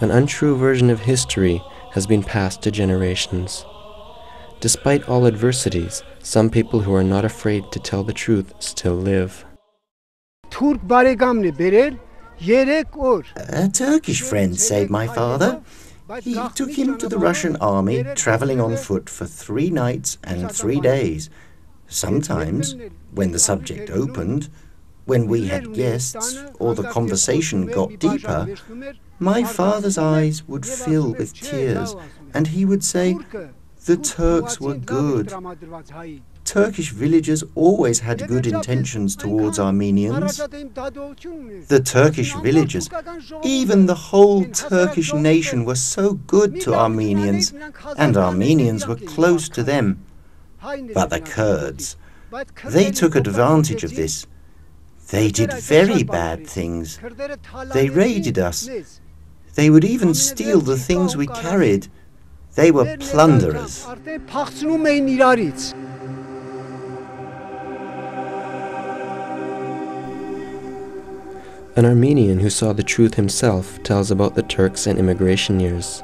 An untrue version of history has been passed to generations. Despite all adversities, some people who are not afraid to tell the truth still live. A Turkish friend saved my father. He took him to the Russian army, travelling on foot for 3 nights and 3 days. Sometimes, when the subject opened, when we had guests, or the conversation got deeper, my father's eyes would fill with tears, and he would say, "The Turks were good." Turkish villagers always had good intentions towards Armenians. The Turkish villagers, even the whole Turkish nation, were so good to Armenians, and Armenians were close to them. But the Kurds, they took advantage of this. They did very bad things. They raided us. They would even steal the things we carried. They were plunderers. An Armenian who saw the truth himself tells about the Turks and immigration years.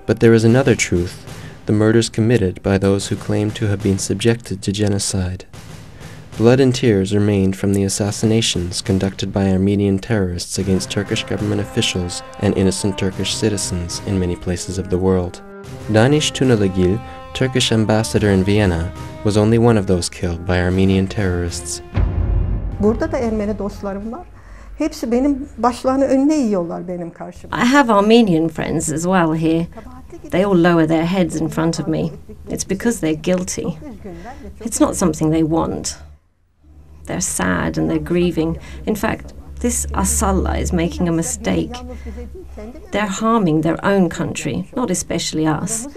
But there is another truth, the murders committed by those who claim to have been subjected to genocide. Blood and tears remained from the assassinations conducted by Armenian terrorists against Turkish government officials and innocent Turkish citizens in many places of the world. Danish Tunalagil, Turkish ambassador in Vienna, was only one of those killed by Armenian terrorists. Burada da Ermeni dostlarım var. Hepsi benim başlarını önüne yiyorlar benim karşıma. I have Armenian friends as well here. They all lower their heads in front of me. It's because they're guilty. It's not something they want. They're sad and they're grieving. In fact, this Asalla is making a mistake. They're harming their own country, not especially us.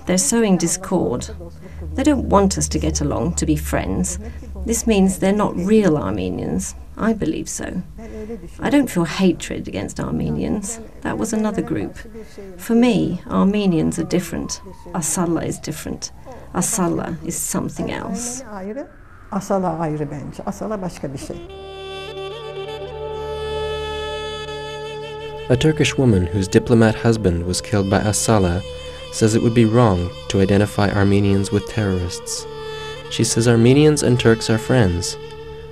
They're sowing discord. They don't want us to get along, to be friends. This means they're not real Armenians. I believe so. I don't feel hatred against Armenians. That was another group. For me, Armenians are different. Asalla is different. Asalla is something else. Asala ayrı bence. Asala başka bir şey. A Turkish woman whose diplomat husband was killed by Asala says it would be wrong to identify Armenians with terrorists. She says Armenians and Turks are friends.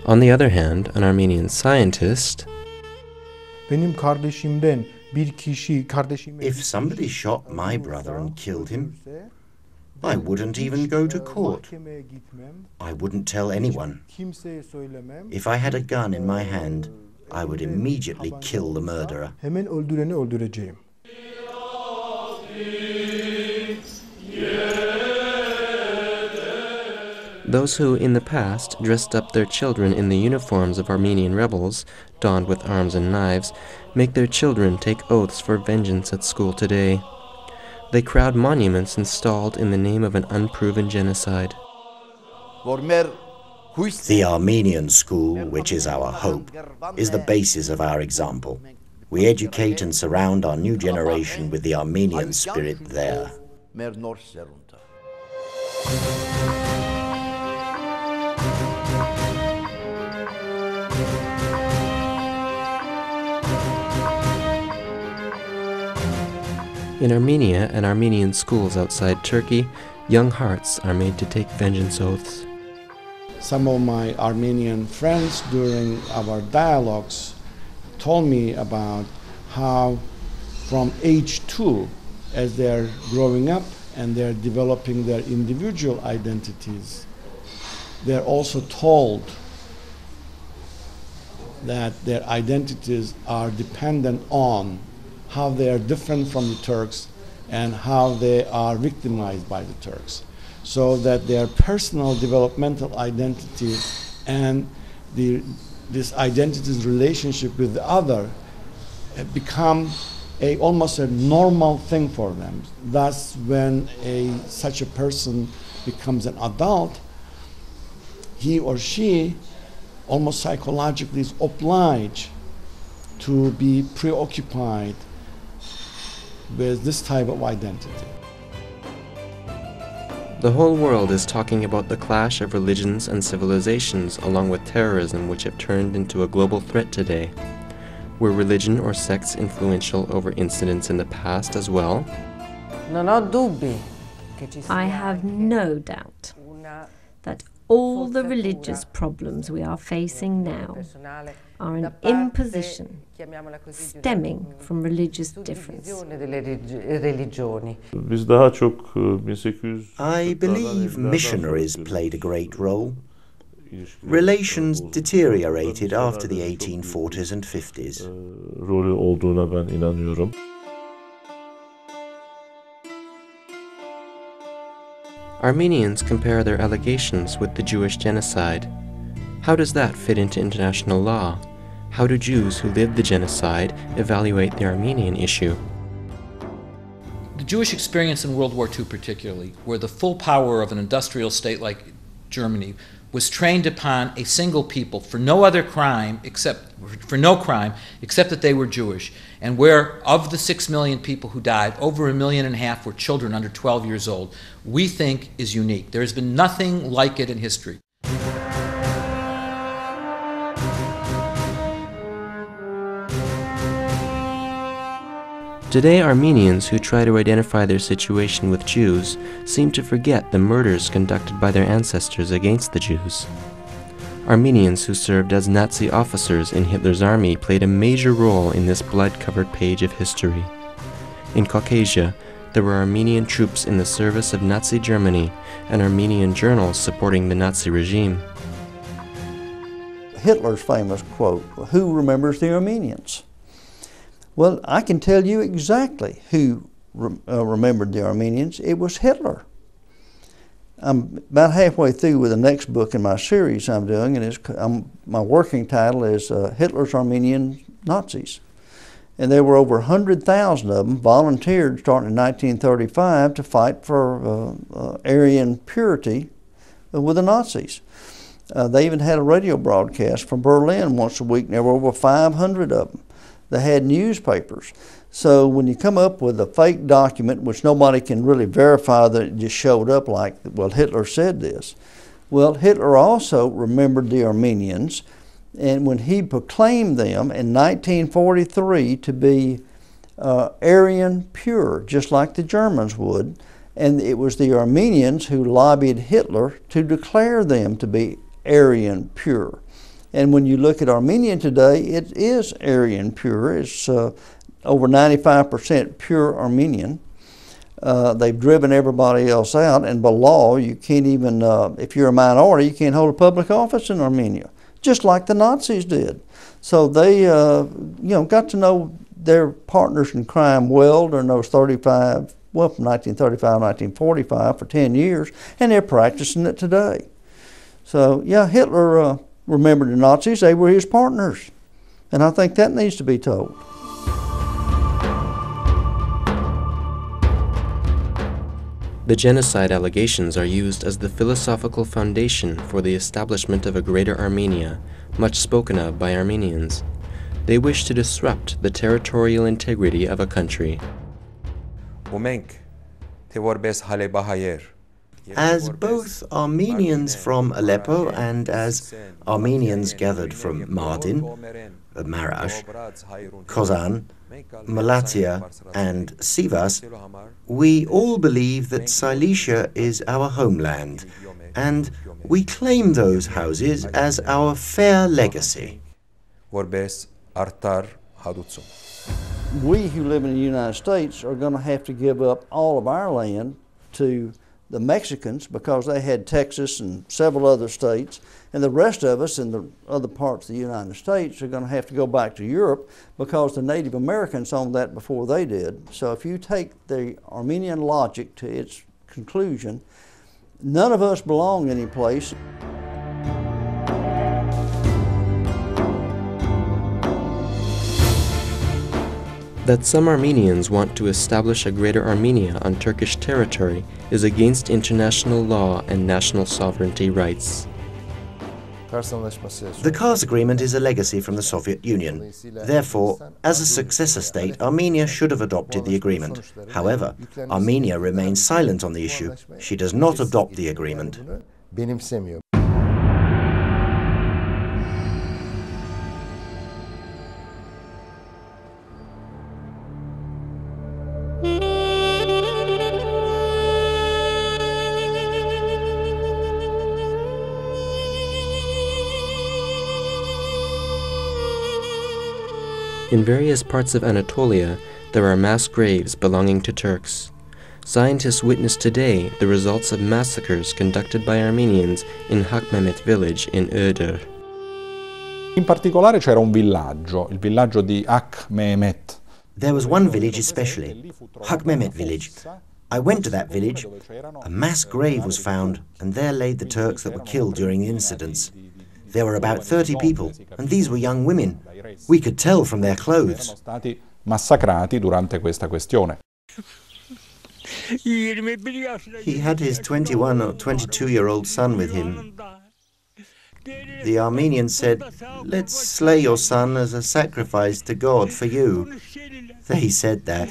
On the other hand, an Armenian scientist, If somebody shot my brother and killed him, I wouldn't even go to court. I wouldn't tell anyone. If I had a gun in my hand, I would immediately kill the murderer. those who in the past dressed up their children in the uniforms of Armenian rebels, donned with arms and knives, make their children take oaths for vengeance at school today. They crowd monuments installed in the name of an unproven genocide. The Armenian school, which is our hope, is the basis of our example. We educate and surround our new generation with the Armenian spirit there. In Armenia and Armenian schools outside Turkey, young hearts are made to take vengeance oaths. Some of my Armenian friends during our dialogues told me about how from age 2, as they're growing up and they're developing their individual identities, they're also told that their identities are dependent on how they are different from the Turks and how they are victimized by the Turks. So that their personal developmental identity and this identity's relationship with the other become almost a normal thing for them. Thus, when such a person becomes an adult, he or she almost psychologically is obliged to be preoccupied with this type of identity. The whole world is talking about the clash of religions and civilizations along with terrorism which have turned into a global threat today. Were religion or sects influential over incidents in the past as well? Non ho dubbi che ci sia I have no doubt that all the religious problems we are facing now are an imposition stemming from religious difference. Biz daha çok 1800 I believe missionaries played a great role. Relations deteriorated after the 1840s and 50s. rolü olduğuna ben inanıyorum. Armenians compare their allegations with the Jewish genocide. How does that fit into international law? How do Jews who lived the genocide evaluate the Armenian issue? The Jewish experience in World War II particularly, where the full power of an industrial state like Germany was trained upon a single people for no crime except that they were Jewish, and where of the 6 million people who died, over 1.5 million were children under 12 years old, we think is unique. There has been nothing like it in history. Today, Armenians who try to identify their situation with Jews seem to forget the murders conducted by their ancestors against the Jews. Armenians who served as Nazi officers in Hitler's army played a major role in this blood-covered page of history. In Caucasia, there were Armenian troops in the service of Nazi Germany and Armenian journals supporting the Nazi regime. Hitler's famous quote, "Who remembers the Armenians?" Well, I can tell you exactly who remembered the Armenians. It was Hitler. I'm about halfway through with the next book in my series I'm doing, and my working title is Hitler's Armenian Nazis. And there were over 100,000 of them volunteered starting in 1935 to fight for Aryan purity with the Nazis. They even had a radio broadcast from Berlin once a week, and there were over 500 of them. They had newspapers. So when you come up with a fake document, which nobody can really verify that it just showed up like, well, Hitler said this. Well, Hitler also remembered the Armenians, and when he proclaimed them in 1943 to be Aryan pure, just like the Germans would, and it was the Armenians who lobbied Hitler to declare them to be Aryan pure. And when you look at Armenia today, it is Aryan pure. It's over 95% pure Armenian. They've driven everybody else out, and by law, you can't even, if you're a minority, you can't hold a public office in Armenia, just like the Nazis did. So they, got to know their partners in crime well during those from 1935 to 1945 for 10 years, and they're practicing it today. So, yeah, Hitler remembered the Nazis. They were his partners, and I think that needs to be told. The genocide allegations are used as the philosophical foundation for the establishment of a greater Armenia, much spoken of by Armenians. They wish to disrupt the territorial integrity of a country. As both Armenians from Aleppo and as Armenians gathered from Mardin, Marash, Kozan, Malatya and Sivas, we all believe that Silesia is our homeland, and we claim those houses as our fair legacy. We who live in the United States are going to have to give up all of our land to the Mexicans because they had Texas and several other states, and the rest of us in the other parts of the United States are going to have to go back to Europe because the Native Americans owned that before they did. So if you take the Armenian logic to its conclusion, none of us belong any place. That some Armenians want to establish a greater Armenia on Turkish territory is against international law and national sovereignty rights. The Kars Agreement is a legacy from the Soviet Union. Therefore, as a successor state, Armenia should have adopted the agreement. However, Armenia remains silent on the issue. She does not adopt the agreement. In various parts of Anatolia, there are mass graves belonging to Turks. Scientists witness today the results of massacres conducted by Armenians in Hakmehmet village in Iğdır. In particolare c'era un villaggio, il villaggio di Hakmehmet. There was one village especially, Hakmehmet village. I went to that village. A mass grave was found, and there laid the Turks that were killed during the incidents. There were about 30 people, and these were young women. We could tell from their clothes. Sono stati massacrati durante questa questione. He had his 21 or 22-year-old son with him. The Armenians said, "Let's slay your son as a sacrifice to God for you." They said that.